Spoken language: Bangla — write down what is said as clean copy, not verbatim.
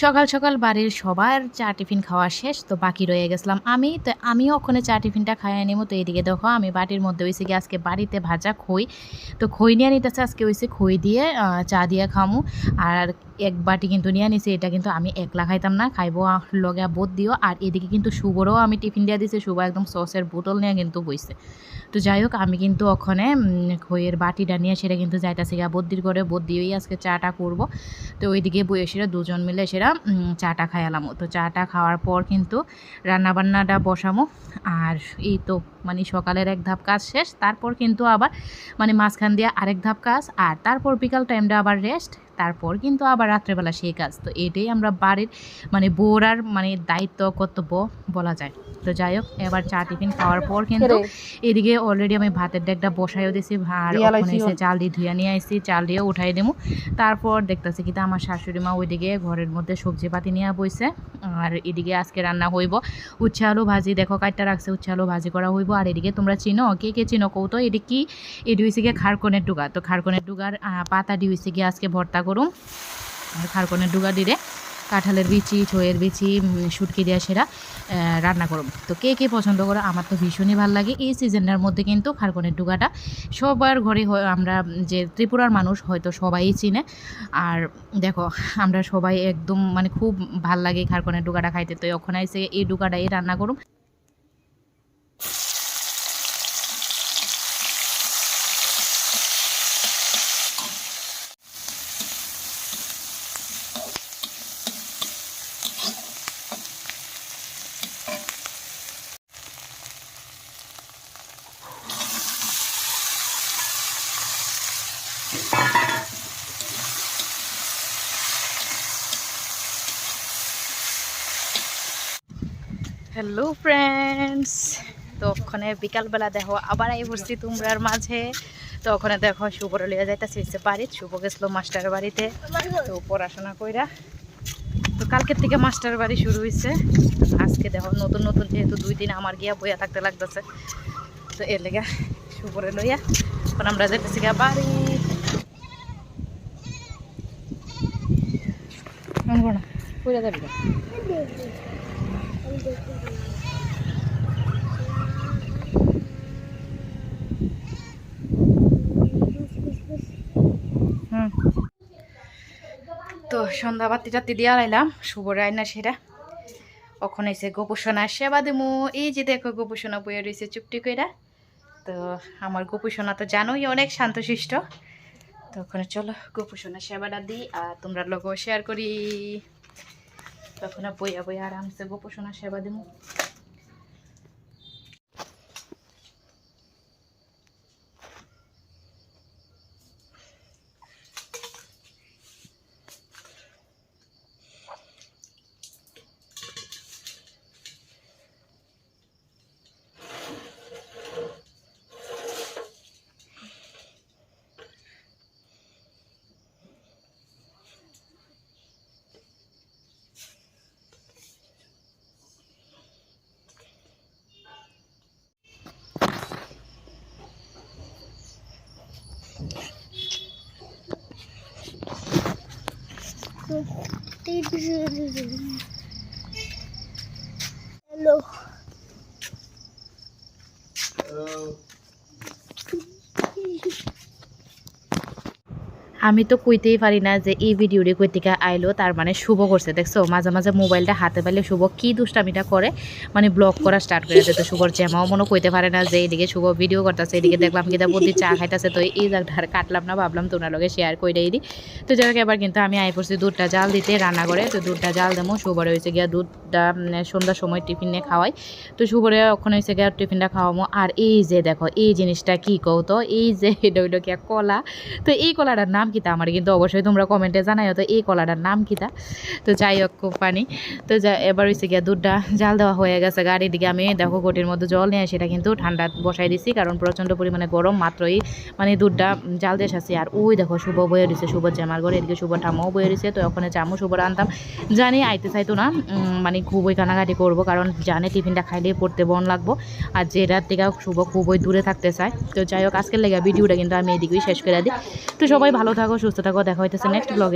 সকাল সকাল বাড়ির সবার চা টিফিন খাওয়া শেষ, তো বাকি রয়ে গেছিলাম আমি। তো আমিও ওখানে চা টিফিনটা খাইয়ে নিব। তো এদিকে দেখো আমি বাটির মধ্যে হয়েছে কি আজকে বাড়িতে ভাজা খই, তো খই নিয়ে নিতেছে আজকে হয়েছে খই দিয়ে চা দিয়ে খামু। আর এক বাটি কিন্তু নিয়ে নিছি, এটা কিন্তু আমি একলা খাইতাম না, খাইবো লগে বোধ দিও। আর এদিকে কিন্তু শুভরও আমি টিফিন দিয়ে দিছি, শুভ একদম সসের বোতল নিয়ে কিন্তু বইছে। তো যাই হোক আমি কিন্তু ওখানে খইয়ের বাটিটা নিয়ে সেটা কিন্তু যাইতাছি গা বদ্দির করে, বদ দিয়েই আজকে চাটা করব। তো ওইদিকে বইয়ে সেরা দুজন মিলে সেরা চাটা খাইলাম। তো চাটা খাওয়ার পর কিন্তু রান্নাবান্নাটা বসামো। আর এই তো মানে সকালের এক ধাপ কাজ শেষ, তারপর কিন্তু আবার মানে মাঝখান দিয়ে আরেক ধাপ কাজ, আর তারপর বিকাল টাইমটা আবার রেস্ট, তারপর কিন্তু আবার রাত্রেবেলা সেই কাজ। তো এটাই আমরা বাড়ির মানে বউরার মানে দায়িত্ব কর্তব্য বলা যায়। তো যাই হোক এবার চা টিফিন খাওয়ার পর কিন্তু এদিকে অলরেডি আমি ভাতের ডেকটা বসাইও দিয়েছি, আর ওখানে এসে চাল দিয়ে ধুয়ে নিয়ে আসছি, চাল দিয়ে উঠাই দেবো। তারপর দেখতেছি কিন্তু আমার শাশুড়ি মা ওইদিকে ঘরের মধ্যে সবজি পাতি নিয়ে বইছে। আর এদিকে আজকে রান্না হইব উচ্ছে আলু ভাজি, দেখো কাটটা রাখছে, উচ্ছে আলু ভাজি করা হইব। আর এদিকে তোমরা চিনো, কে কে চিনো কৌতো, এটি কি, এটি হয়েছে গিয়ে খারকনের ডুগা। তো খারকনের ডুগার পাতা দিয়ে হয়েছে গিয়ে আজকে ভর্তা করুম। আর খারকনের ডুগা দিয়ে কাঁঠালের বিচি, ছইয়ের বিচি, শুটকি দেওয়া সেরা রান্না করব। তো কে কে পছন্দ করো, আমার তো ভীষণই ভালো লাগে। এই সিজনটার মধ্যে কিন্তু খারকনের ডুগাটা সবার ঘরে, আমরা যে ত্রিপুরার মানুষ হয়তো সবাই চিনে। আর দেখো আমরা সবাই একদম মানে খুব ভাল লাগে খারকনের ডুগাটা খাইতে। তো ওখানে এসে এই ডুগাটাই রান্না করুম। হ্যালো ফ্রেন্ডস, তো ওখানে বিকালবেলা দেখো আবার এই বসছি তোমরার মাঝে। তো ওখানে দেখো শুভরে লিয়ে যাইতেছে বাড়ি, শুভ গেছিলো মাস্টার বাড়িতে তো পড়াশোনা কইরা। তো কালকের থেকে মাস্টার বাড়ি শুরু হয়েছে। আজকে দেখো নতুন নতুন যেহেতু 2 দিন আমার গিয়া বইয়া থাকতে লাগতেছে, তো এর লেগে শুভরে লইয়া এখন আমরা যাইতেছি গিয়া বাড়ি। কইরা যাবি না? তো সন্ধ্যা বাতি টাতি দিয়ে আইলাম, শুভ রায়না সেরা। ওখানে এসে গোপুসোনার সেবা দেবো। এই যে দেখো গোপুসোনা বইয়ে রয়েছে চুপটি কইরা। তো আমার গোপুসোনা তো জানোই অনেক শান্তশিষ্ট। তো ওখানে চলো গোপুসোনার সেবাটা দিই আর তোমরা লোকও শেয়ার করি। তখন বইয়া বইয়া আরামসে গোপুসোনার সেবা দেবো। Hello. আমি তো কইতেই পারি না যে এই ভিডিওটি কই থেকে আইলো, তার মানে শুভ করছে। দেখছো মাঝে মাঝে মোবাইলটা হাতে পাইলে শুভ কি দুষ্টামিটা করে, মানে ব্লগ করা স্টার্ট করে দিতে। শুভর জামাও মনে কইতে পারে না যে এদিকে শুভ ভিডিও করতেছে, এদিকে দেখলাম কিতা বদি চা খাইতেছে। তো এই জায়গাটা কাটলাম না, ভাবলাম তোমরা লগে শেয়ার কইরাই দিই। তো যাই এবার কিন্তু আমি আই পড়ছি দুধটা জাল দিতে রান্না করে। তো দুধটা জাল দেবো, শুভরে হয়েছে গিয়া দুধটা সন্ধ্যার সময় টিফিনে খাওয়াই। তো শুভরে ওখানে হয়েছে গিয়া টিফিনটা খাওয়াবো। আর এই যে দেখো এই জিনিসটা কি কও তো, এই যে এটা হইলো গিয়া কলা। তো এই কলাটার নাম কিতা আমার কিন্তু অবশ্যই তোমরা কমেন্টে জানাইও তো এই কলাটার নাম কিতা। তো যাই হোক খুব পানি। তো এবার হয়েছে গিয়া দুধটা জাল দেওয়া হয়ে গেছে। গাড়ির দিকে আমি দেখো ঘটির মধ্যে জল নিয়ে সেটা কিন্তু ঠান্ডা বসাই দিছি, কারণ প্রচণ্ড পরিমাণে গরম। মাত্রই মানে দুধটা জাল দিয়ে আসছি। আর ওই দেখো শুভ বয়ে দিছে, শুভ জামার ঘরে এদিকে শুভ ঠামাও বয়ে দিছে। তো ওখানে চামু শুভ আনতাম, জানি আইতে চাইতো না, মানে খুবই কানাকাটি করবো, কারণ জানে টিফিনটা খাইলে পড়তে বন লাগবো। আর যেটার থেকে শুভ খুবই দূরে থাকতে চায়। তো যাই হোক আজকের লেগে ভিডিওটা কিন্তু আমি এদিকেই শেষ করে দিই। তো সবাই ভালো থাকো, সুস্থ থাকো, দেখা হইতেছে নেক্সট ব্লগে।